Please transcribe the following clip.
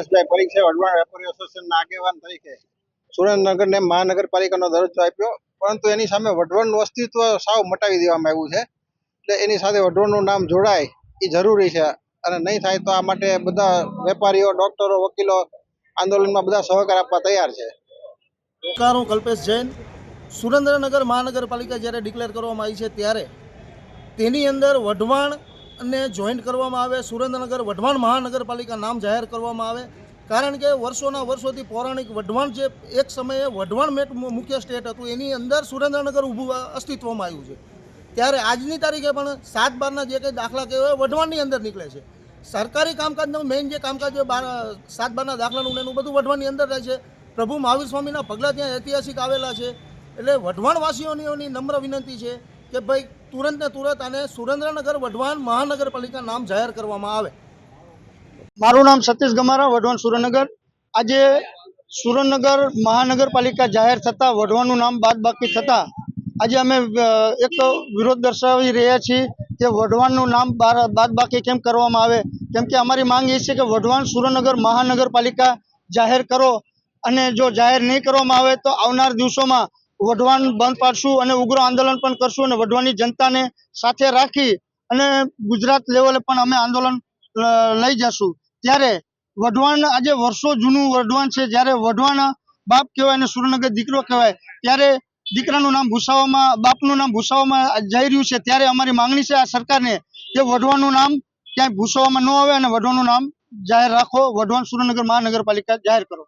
ગણેશભાઈ પરીખ છે, વઢવાણ વેપારી એસોસિએશનના આગેવાન તરીકે સુરેન્દ્રનગરને મહાનગરપાલિકાનો દરજ્જો આપ્યો, પરંતુ એની સામે વઢવાણનું અસ્તિત્વ સાવ મટાવી દેવામાં આવ્યું છે. એટલે એની સાથે વઢવાણનું નામ જોડાય એ જરૂરી છે, અને નહીં થાય તો આ માટે બધા વેપારીઓ, ડોક્ટરો, વકીલો આંદોલનમાં બધા સહકાર આપવા તૈયાર છે. હું કલ્પેશ જૈન. સુરેન્દ્રનગર મહાનગરપાલિકા જ્યારે ડિક્લેર કરવામાં આવી છે ત્યારે તેની અંદર વઢવાણ ને જોઈન્ટ કરવામાં આવે, સુરેન્દ્રનગર વઢવાણ મહાનગરપાલિકા નામ જાહેર કરવામાં આવે. કારણ કે વર્ષોથી પૌરાણિક વઢવાણ જે એક સમયે વઢવાણ મુખ્ય સ્ટેટ હતું એની અંદર સુરેન્દ્રનગર ઊભું અસ્તિત્વમાં આવ્યું છે. ત્યારે આજની તારીખે પણ 7/12ના જે કંઈ દાખલા કહેવાય વઢવાણની અંદર નીકળે છે. સરકારી કામકાજનું મેઇન જે કામકાજ 7/12ના દાખલાનું એનું બધું વઢવાણની અંદર રહે છે. પ્રભુ મહાવીર સ્વામીના પગલાં ત્યાં ઐતિહાસિક આવેલા છે. એટલે વઢવાણવાસીઓની નમ્ર વિનંતી છે કે ભાઈ તુરંત અને સુરેન્દ્રનગર વઢવાણ મહાનગરપાલિકા નામ જાહેર કરવામાં આવે. મારું નામ સતીશ ગમારા, વઢવાણ સુરેન્દ્રનગર. આજે સુરેન્દ્રનગર મહાનગરપાલિકા જાહેર થતાં વઢવાણનું નામ બાદબાકી થતાં આજે અમે એક વિરોધ દર્શાવી રહ્યા છીએ કે વઢવાણનું નામ બાદબાકી કેમ કરવામાં આવે. કેમ કે અમારી માંગ એ છે કે વઢવાણ સુરેન્દ્રનગર મહાનગરપાલિકા જાહેર કરો, અને જો જાહેર નહીં કરવામાં આવે તો આવનાર દિવસોમાં વઢવાણ બંધ પાડશું અને ઉગ્ર આંદોલન પણ કરશું, અને વઢવાણની જનતાને સાથે રાખી અને ગુજરાત લેવલે પણ અમે આંદોલન લઈ જશું. ત્યારે વઢવાણ આજે વર્ષો જૂનું વઢવાણ છે. જ્યારે વઢવાણ બાપ કહેવાય અને સુરેન્દ્રનગર દીકરો કહેવાય, ત્યારે દીકરાનું નામ ભૂસાવામાં, બાપનું નામ ભૂસાવામાં જઈ રહ્યું છે. ત્યારે અમારી માંગણી છે આ સરકારને કે વઢવાણનું નામ ક્યાંય ભૂસાવામાં ન આવે અને વઢવાણનું નામ જાહેર રાખો, વઢવાણ સુરેન્દ્રનગર મહાનગરપાલિકા જાહેર કરો.